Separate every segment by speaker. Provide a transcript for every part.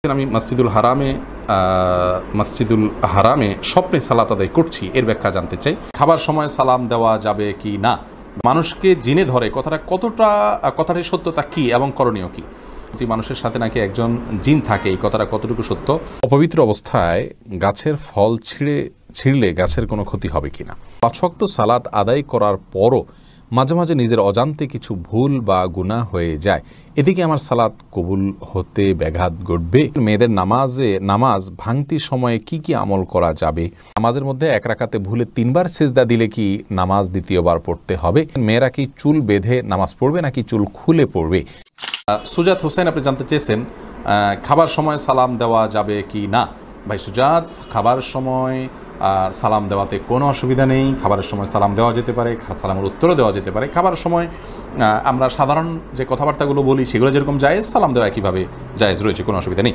Speaker 1: আমি মসজিদুল হারামে স্বপ্নে সালাত আদায় করছি, এর ব্যাখ্যা জানতে চাই। খাবার সময় সালাম দেওয়া যাবে কি না? মানুষকে জিনে ধরে কথাটির সত্যতা কি এবং করণীয় কি? মানুষের সাথে নাকি একজন জিন থাকে, এই কথাটা কতটুকু সত্য? অপবিত্র অবস্থায় গাছের ফল ছিঁড়লে গাছের কোনো ক্ষতি হবে কিনা? ৫ ওয়াক্ত সালাত আদায় করার পরও মাঝে মাঝে নিজের অজান্তে কিছু ভুল বা গুনাহ হয়ে যায়, এদিকে আমার সালাত কবুল হতে ব্যাঘাত ঘটবে? মেয়েদের নামাজ ভাঙতির সময়ে কি কি আমল করা যাবে? নামাজের মধ্যে এক রাকাতে ভুলে 3 বার সেজদা দিলে কি নামাজ দ্বিতীয়বার পড়তে হবে? মেয়েরা কি চুল বেঁধে নামাজ পড়বে নাকি চুল খুলে পড়বে? সুজাত হোসেন, আপনি জানতে চেয়েছেন খাবার সময় সালাম দেওয়া যাবে কি না? ভাই সুজাত, খাবার সময় সালাম দেওয়াতে কোনো অসুবিধা নেই। খাবারের সময় সালাম দেওয়া যেতে পারে, সালামের উত্তরও দেওয়া যেতে পারে। খাবারের সময় আমরা সাধারণ যে কথাবার্তাগুলো বলি সেগুলো যেরকম জায়েজ, সালাম দেওয়া একইভাবে জায়েজ রয়েছে, কোনো অসুবিধা নেই।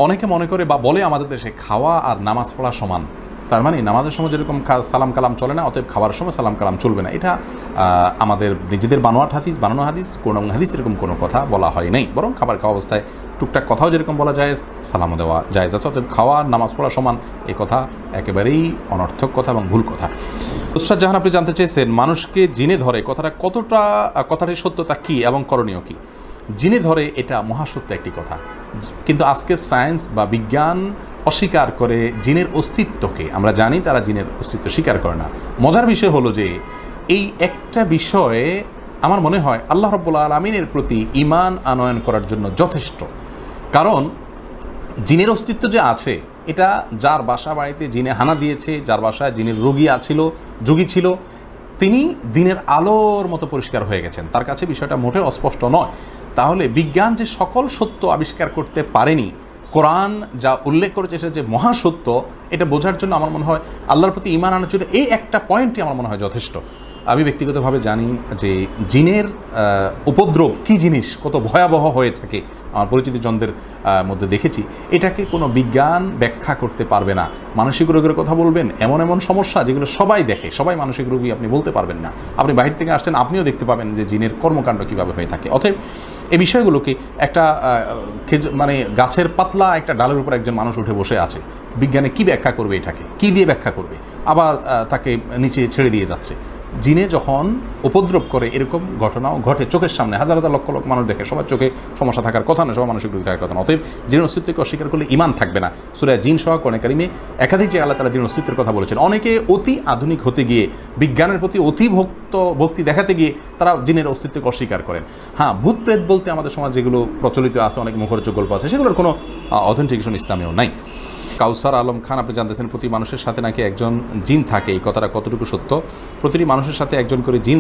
Speaker 1: অনেকে মনে করে বা বলে আমাদের দেশে খাওয়া আর নামাজ পড়া সমান, তার মানে নামাজের সময় যেরকম সালাম কালাম চলে না, অতএব খাওয়ার সময় সালাম কালাম চলবে না। এটা আমাদের নিজেদের বানানো হাদিস, কোন হাদিস এরকম কোনো কথা বলা হয় নাই। বরং খাবার খাওয়া অবস্থায় টুকটাক কথাও যেরকম বলা যায়, সালামও দেওয়া যায় আছে। অতএব খাওয়া আর নামাজ পড়া সমান, এই কথা একেবারেই অনর্থক কথা এবং ভুল কথা। নুসরাত জাহান, আপনি জানতে চেয়েছেন মানুষকে জিনে ধরে কথাটির সত্যতা কি এবং করণীয় কি? জিনে ধরে এটা মহাসত্য একটি কথা, কিন্তু আজকে সায়েন্স বা বিজ্ঞান অস্বীকার করে জিনের অস্তিত্বকে। আমরা জানি তারা জিনের অস্তিত্ব স্বীকার করে না। মজার বিষয় হলো যে এই একটা বিষয়ে আমার মনে হয় আল্লাহ রাব্বুল আলামিনের প্রতি ঈমান আনয়ন করার জন্য যথেষ্ট। কারণ জিনের অস্তিত্ব যে আছে, এটা যার বাসা বাড়িতে জিনে হানা দিয়েছে, যার বাসায় জিনের রোগী ছিল, তিনি দিনের আলোর মতো পরিষ্কার হয়ে গেছেন, তার কাছে বিষয়টা মোটে অস্পষ্ট নয়। তাহলে বিজ্ঞান যে সকল সত্য আবিষ্কার করতে পারেনি, কোরআন যা উল্লেখ করেছে সেটা যে মহাসত্য, এটা বোঝার জন্য আমার মনে হয় আল্লাহর প্রতি ঈমান আনার জন্য এই একটা পয়েন্টই আমার মনে হয় যথেষ্ট। আমি ব্যক্তিগতভাবে জানি যে জিনের উপদ্রব কী জিনিস, কত ভয়াবহ হয়ে থাকে, আমার পরিচিত জনদের মধ্যে দেখেছি। এটাকে কোনো বিজ্ঞান ব্যাখ্যা করতে পারবে না। মানসিক রোগের কথা বলবেন, এমন সমস্যা যেগুলো সবাই দেখে, সবাই মানসিক রোগী আপনি বলতে পারবেন না। আপনি বাইরে থেকে আসছেন, আপনিও দেখতে পাবেন যে জিনের কর্মকাণ্ড কীভাবে হয়ে থাকে। অতএব এই বিষয়গুলোকে একটা গাছের পাতলা একটা ডালের উপর একজন মানুষ উঠে বসে আছে, বিজ্ঞানে কি ব্যাখ্যা করবে, এটাকে কি দিয়ে ব্যাখ্যা করবে? আবার তাকে নিচে ছেড়ে দিয়ে যাচ্ছে। জিনে যখন উপদ্রব করে এরকম ঘটনাও ঘটে চোখের সামনে, হাজার হাজার লক্ষ লক্ষ মানুষ দেখে। সবার চোখে সমস্যা থাকার কথা না, সবার মানসিক রোগী থাকার কথা না। অতএব জিনের অস্তিত্বকে অস্বীকার করলে ঈমান থাকবে না। সূরা জিন সহ কোরআনে কারিমে একাধিক যে আল্লাহ তাআলা জিনের অস্তিত্বের কথা বলেছেন। অনেকে অতি আধুনিক হতে গিয়ে, বিজ্ঞানের প্রতি অতি ভক্তি দেখাতে গিয়ে তারা জিনের অস্তিত্বকে অস্বীকার করেন। হ্যাঁ, ভূত প্রেত বলতে আমাদের সমাজ যেগুলো প্রচলিত আছে, অনেক মুখরোচক গল্প আছে, সেগুলোর কোনো অথেন্টিকেশন ইসলামেও নাই। কাউসার আলম খান, আপনি জানতেছেন প্রতি মানুষের সাথে নাকি একজন জিন থাকে, এই কথাটা কতটুকু সত্য? প্রতিটি মানুষের সাথে একজন করে জিন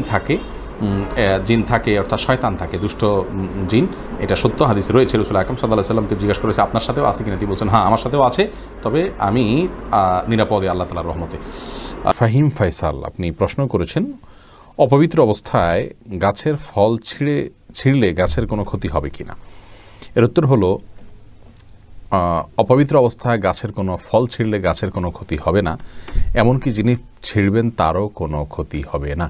Speaker 1: থাকে অর্থাৎ শয়তান থাকে, দুষ্ট জিন, এটা সত্য, হাদিসে রয়েছে। রাসূল আকরাম সাল্লাল্লাহু আলাইহি ওয়াসাল্লামকে জিজ্ঞাসা করেছে আপনার সাথেও আছে কিনা? তিনি বলছেন হ্যাঁ, আমার সাথেও আছে, তবে আমি নিরাপদে আল্লাহ তাআলার রহমতে। ফাহিম ফাইসাল, আপনি প্রশ্ন করেছেন অপবিত্র অবস্থায় গাছের ফল ছিঁড়লে গাছের কোনো ক্ষতি হবে কিনা? এর উত্তর হলো অপবিত্র অবস্থায় গাছের কোনো ফল ছিঁড়লে গাছের কোনো ক্ষতি হবে না, এমনকি যিনি ছিঁড়বেন তারও কোনো ক্ষতি হবে না।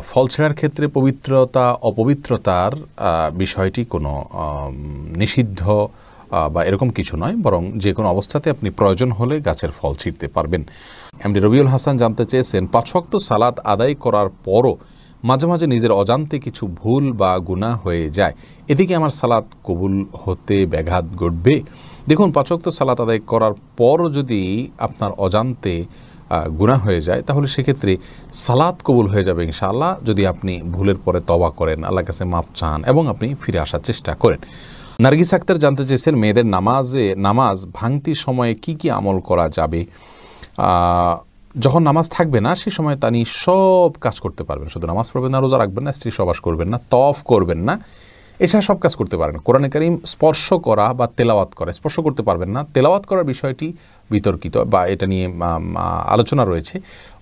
Speaker 1: ফল ছেঁড়ার ক্ষেত্রে পবিত্রতা অপবিত্রতার বিষয়টি কোনো নিষিদ্ধ বা এরকম কিছু নয়, বরং যে কোনো অবস্থাতে আপনি প্রয়োজন হলে গাছের ফল ছিঁড়তে পারবেন। এমডি রবিউল হাসান জানতে চেয়েছেন ৫ ওয়াক্ত সালাত আদায় করার পরও মাঝে মাঝে নিজের অজান্তে কিছু ভুল বা গুনাহ হয়ে যায়, এদিকে আমার সালাত কবুল হতে ব্যাঘাত ঘটবে? দেখুন, ৫ ওয়াক্ত সালাত আদায় করার পরও যদি আপনার অজান্তে গুনাহ হয়ে যায়, তাহলে সেক্ষেত্রে সালাত কবুল হয়ে যাবে ইনশাআল্লাহ, যদি আপনি ভুলের পরে তওবা করেন, আল্লাহর কাছে মাপ চান এবং আপনি ফিরে আসার চেষ্টা করেন। নার্গিস আক্তার জানতে চেয়েছেন মেয়েদের নামাজ ভাঙতির সময়ে কি কি আমল করা যাবে? যখন নামাজ থাকবে না সে সময় তিনি সব কাজ করতে পারবেন, শুধু নামাজ পড়বেন না, রোজা রাখবেন না, স্ত্রী সহবাস করবেন না, তওয়াফ করবেন না, এছাড়া সব কাজ করতে পারেন। কোরআনে কারীম স্পর্শ করা বা তেলাওয়াত করা, স্পর্শ করতে পারবেন না, তেলাওয়াত করার বিষয়টি বিতর্কিত বা এটা নিয়ে আলোচনা রয়েছে।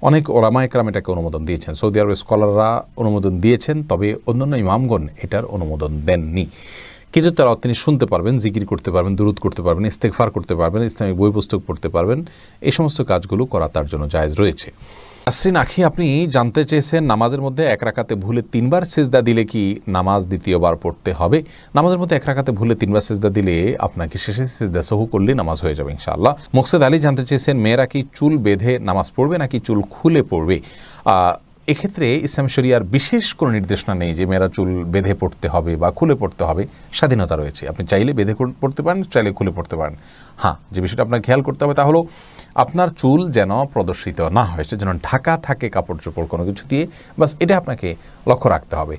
Speaker 1: অনেক ওলামায়ে কেরাম এটাকে অনুমোদন দিয়েছেন, সৌদি আরবের স্কলাররা অনুমোদন দিয়েছেন, তবে অন্যান্য ইমামগণ এটার অনুমোদন দেননি। কিন্তু তারা তিনি শুনতে পারবেন, জিকির করতে পারবেন, দুরূদ করতে পারবেন, ইস্তেগফার করতে পারবেন, ইসলামিক বই পুস্তক পড়তে পারবেন, এই সমস্ত কাজগুলো করা তার জন্য জায়েজ রয়েছে। আসরিন আখি, আপনি জানতে চেয়েছেন নামাজের মধ্যে এক রাকাতে ভুলে 3বার সিজদা দিলে কি নামাজ দ্বিতীয়বার পড়তে হবে? নামাজের মধ্যে এক রাকাতে ভুলে 3বার সিজদা দিলে আপনাকে শেষে সিজদা সহু করলে নামাজ হয়ে যাবে ইনশাআল্লাহ। মোকসেদ আলী জানতে চেয়েছেন মেয়েরা কি চুল বেঁধে নামাজ পড়বে নাকি চুল খুলে পড়বে? এক্ষেত্রে ইসলাম শরিয়ার বিশেষ কোনো নির্দেশনা নেই যে মেয়েরা চুল বেঁধে পড়তে হবে বা খুলে পড়তে হবে। স্বাধীনতা রয়েছে, আপনি চাইলে বেঁধে পড়তে পারেন, চাইলে খুলে পড়তে পারেন। হ্যাঁ, যে বিষয়টা আপনার খেয়াল করতে হবে তা হলো আপনার চুল যেন প্রদর্শিত না হয়, সে যেন ঢাকা থাকে কাপড় চোপড় কোনো কিছু দিয়ে, বাস এটা আপনাকে লক্ষ্য রাখতে হবে।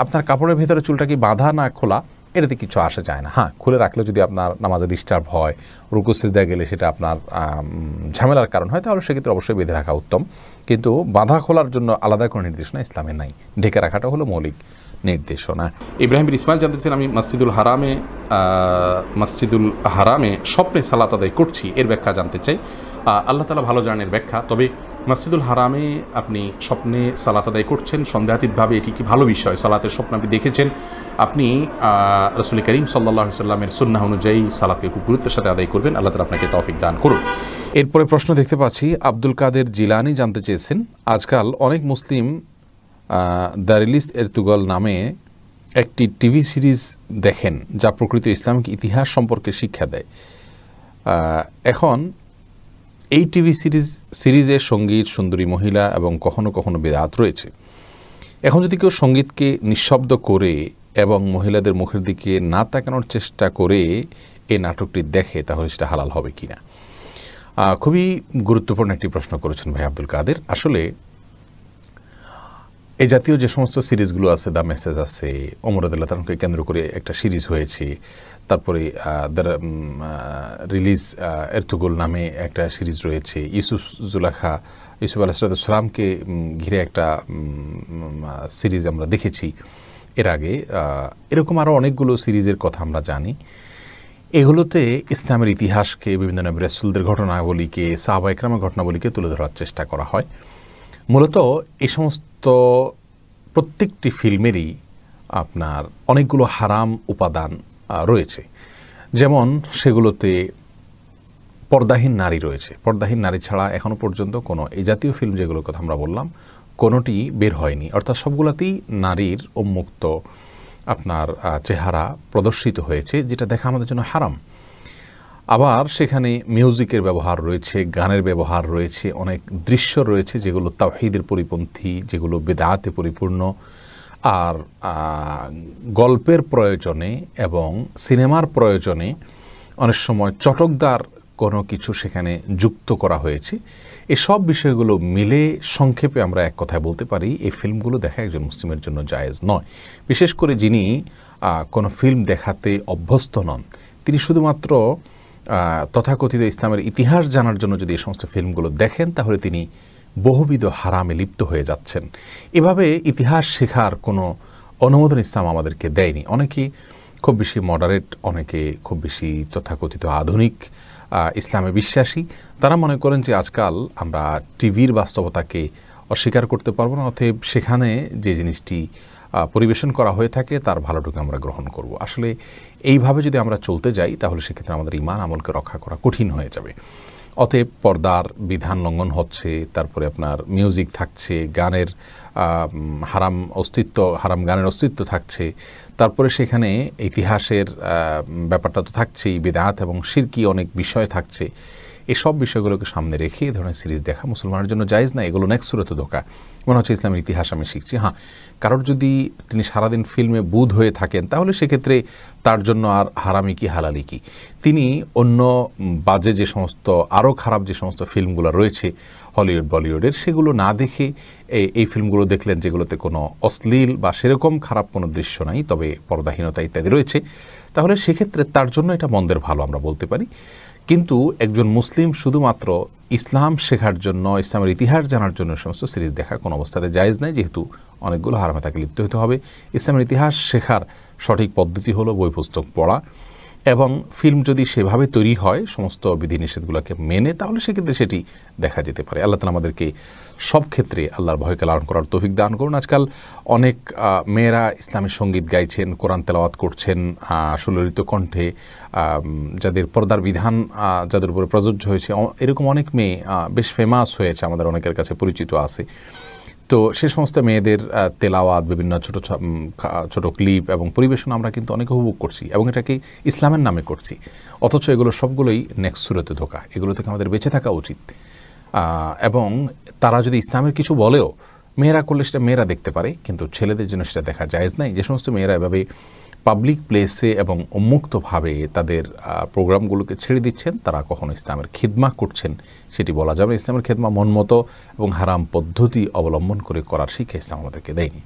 Speaker 1: আপনার কাপড়ের ভিতরে চুলটা কি বাঁধা না খোলা, এটাতে কিছু আসে যায় না। হ্যাঁ, খুলে রাখলে যদি আপনার নামাজে ডিস্টার্ব হয়, রুকু সিজদা গেলে সেটা আপনার ঝামেলার কারণ হয়, তাহলে সেক্ষেত্রে অবশ্যই বেঁধে রাখা উত্তম। কিন্তু বাঁধা খোলার জন্য আলাদা কোনো নির্দেশনা ইসলামে নাই, ঢেকে রাখাটা হলো মৌলিক নির্দেশনা। ইব্রাহিম বিন ইসমাইল জানতেছেন, আমি মসজিদুল হারামে স্বপ্নে সালাত আদায় করছি, এর ব্যাখ্যা জানতে চাই। আল্লাহ তাআলা ভালো জানেন ব্যাখ্যা, তবে মসজিদুল হারামে আপনি স্বপ্নে সালাত আদায় করছেন সন্দেহাতীতভাবে এটি কি ভালো বিষয়। সালাতের স্বপ্ন আপনি দেখেছেন, আপনি রাসূল করিম সাল্লাল্লাহু আলাইহি ওয়াসাল্লামের সুন্নাহ অনুযায়ী সালাতকে খুব গুরুত্বের সাথে আদায় করবেন। আল্লাহ তাআলা আপনাকে তৌফিক দান করুন। এরপরে প্রশ্ন দেখতে পাচ্ছি আব্দুল কাদের জিলানি জানতে চেয়েছেন, আজকাল অনেক মুসলিম দ্য রিলিজ এরতুগল নামে একটি টিভি সিরিজ দেখেন যা প্রকৃত ইসলামিক ইতিহাস সম্পর্কে শিক্ষা দেয়। এখন এই টিভি সিরিজে সঙ্গীত, সুন্দরী মহিলা এবং কখনো কখনো বেদাত রয়েছে। এখন যদি কেউ সঙ্গীতকে নিঃশব্দ করে এবং মহিলাদের মুখের দিকে না তাকানোর চেষ্টা করে এই নাটকটি দেখে, তাহলে সেটা হালাল হবে কিনা? খুবই গুরুত্বপূর্ণ একটি প্রশ্ন করেছেন ভাই আব্দুল কাদের। আসলে এই জাতীয় যে সমস্ত সিরিজগুলো আছে, দ্য মেসেজ আছে, ওমর রাদিয়াল্লাহু তাআলাকে কেন্দ্র করে একটা সিরিজ হয়েছে, তারপরে দ্য রিলিজ এরতুগল নামে একটা সিরিজ রয়েছে, ইউসুফ আলাইহিস সালামকে ঘিরে একটা সিরিজ আমরা দেখেছি এর আগে। এরকম আরও অনেকগুলো সিরিজের কথা আমরা জানি। এগুলোতে ইসলামের ইতিহাসকে, বিভিন্ন নবী রাসূলদের ঘটনাবলীকে, সাহাবা ইকরামের ঘটনাবলীকে তুলে ধরার চেষ্টা করা হয়। মূলত এই সমস্ত প্রত্যেকটি ফিল্মেরই আপনার অনেকগুলো হারাম উপাদান রয়েছে। যেমন সেগুলোতে পর্দাহীন নারী রয়েছে। পর্দাহীন নারী ছাড়া এখনও পর্যন্ত কোনো এই জাতীয় ফিল্ম যেগুলোর কথা আমরা বললাম কোনোটি বের হয়নি। অর্থাৎ সবগুলাতেই নারীর উন্মুক্ত আপনার চেহারা প্রদর্শিত হয়েছে, যেটা দেখা আমাদের জন্য হারাম। আবার সেখানে মিউজিকের ব্যবহার রয়েছে, গানের ব্যবহার রয়েছে, অনেক দৃশ্য রয়েছে যেগুলো তাওহীদের পরিপন্থী, যেগুলো বেদাতে পরিপূর্ণ। আর গল্পের প্রয়োজনে এবং সিনেমার প্রয়োজনে অনেক সময় চটকদার কোনো কিছু সেখানে যুক্ত করা হয়েছে। এসব বিষয়গুলো মিলে সংক্ষেপে আমরা এক কথায় বলতে পারি এই ফিল্মগুলো দেখা একজন মুসলিমের জন্য জায়েজ নয়। বিশেষ করে যিনি কোনো ফিল্ম দেখাতে অভ্যস্ত নন, তিনি শুধুমাত্র তথাকথিত ইসলামের ইতিহাস জানার জন্য যদি এই সমস্ত ফিল্মগুলো দেখেন, তাহলে তিনি বহুবিধ হারামে লিপ্ত হয়ে যাচ্ছেন। এভাবে ইতিহাস শেখার কোনো অনুমোদন ইসলাম আমাদেরকে দেয়নি। অনেকে খুব বেশি মডারেট, অনেকে খুব বেশি তথাকথিত আধুনিক ইসলামে বিশ্বাসী। তারা মনে করেন যে আজকাল আমরা টিভির বাস্তবতাকে অস্বীকার করতে পারবো না, অতএব সেখানে যে জিনিসটি পরিবেশন করা হয়ে থাকে তার ভালোটুকু আমরা গ্রহণ করব। আসলে এইভাবে যদি আমরা চলতে যাই, তাহলে সেক্ষেত্রে আমাদের ঈমান আমলকে রক্ষা করা কঠিন হয়ে যাবে। অতএব পর্দার বিধান লঙ্ঘন হচ্ছে, তারপরে আপনার মিউজিক থাকছে, গানের হারাম গানের অস্তিত্ব থাকছে, তারপরে সেখানে ইতিহাসের ব্যাপারটা তো থাকছেই, বিদআত এবং শিরকি অনেক বিষয় থাকছে। এসব বিষয়গুলোকে সামনে রেখে এই ধরনের সিরিজ দেখা মুসলমানের জন্য জায়েজ না। এগুলো নেক্সট সুরত ধোঁকা। মনে হচ্ছে ইসলামের ইতিহাস আমি শিখছি। হ্যাঁ, কারোর যদি তিনি সারাদিন ফিল্মে বুঁদ হয়ে থাকেন, তাহলে সেক্ষেত্রে তার জন্য আর হারামি কি হালালি কি, তিনি অন্য বাজে যে সমস্ত আরও খারাপ যে সমস্ত ফিল্মগুলো রয়েছে হলিউড বলিউডের, সেগুলো না দেখে এই ফিল্মগুলো দেখলেন যেগুলোতে কোনো অশ্লীল বা সেরকম খারাপ কোনো দৃশ্য নাই, তবে পর্দাহীনতা ইত্যাদি রয়েছে, তাহলে সেক্ষেত্রে তার জন্য এটা মন্দের ভালো আমরা বলতে পারি। কিন্তু একজন মুসলিম শুধুমাত্র ইসলাম শেখার জন্য, ইসলামের ইতিহাস জানার জন্য সমস্ত সিরিজ দেখা কোনো অবস্থাতে জায়েজ নাই, যেহেতু অনেকগুলো হারামে তাকে লিপ্ত হতে হবে। ইসলামের ইতিহাস শেখার সঠিক পদ্ধতি হলো বই পুস্তক পড়া এবং ফিল্ম যদি সেভাবে তৈরি হয় সমস্ত বিধিনিষেধগুলোকে মেনে, তাহলে সেক্ষেত্রে সেটি দেখা যেতে পারে। আল্লাহ তাআলা আমাদেরকে সব ক্ষেত্রে আল্লাহর ভয়কে লালন করার তৌফিক দান করুন। আজকাল অনেক মেয়েরা ইসলামী সঙ্গীত গাইছেন, কোরআন তেলাওয়াত করছেন সুললিত কণ্ঠে, যাদের পর্দার বিধান যাদের উপরে প্রযোজ্য হয়েছে, এরকম অনেক মেয়ে বেশ ফেমাস হয়েছে, আমাদের অনেকের কাছে পরিচিত আছে। তো সে সমস্ত মেয়েদের তেলাওয়াত, বিভিন্ন ছোট ক্লিপ এবং পরিবেশন আমরা কিন্তু অনেক উপভোগ করছি এবং এটাকে ইসলামের নামে করছি, অথচ এগুলো সবগুলোই নেক্সট সুরতে ধোঁকা। এগুলো থেকে আমাদের বেঁচে থাকা উচিত। এবং তারা যদি ইসলামের কিছু বলেও, মেয়েরা করলে সেটা মেয়েরা দেখতে পারে, কিন্তু ছেলেদের জন্য সেটা দেখা জায়েজ নাই। যে সমস্ত মেয়েরা এভাবে পাবলিক প্লেসে এবং উন্মুক্তভাবে তাদের প্রোগ্রামগুলোকে ছেড়ে দিচ্ছেন, তারা কখনো ইসলামের খিদমা করছেন সেটি বলা যাবে। ইসলামের খিদমা মনমতো এবং হারাম পদ্ধতি অবলম্বন করে করার শিক্ষা ইসলাম আমাদেরকে দেয়নি।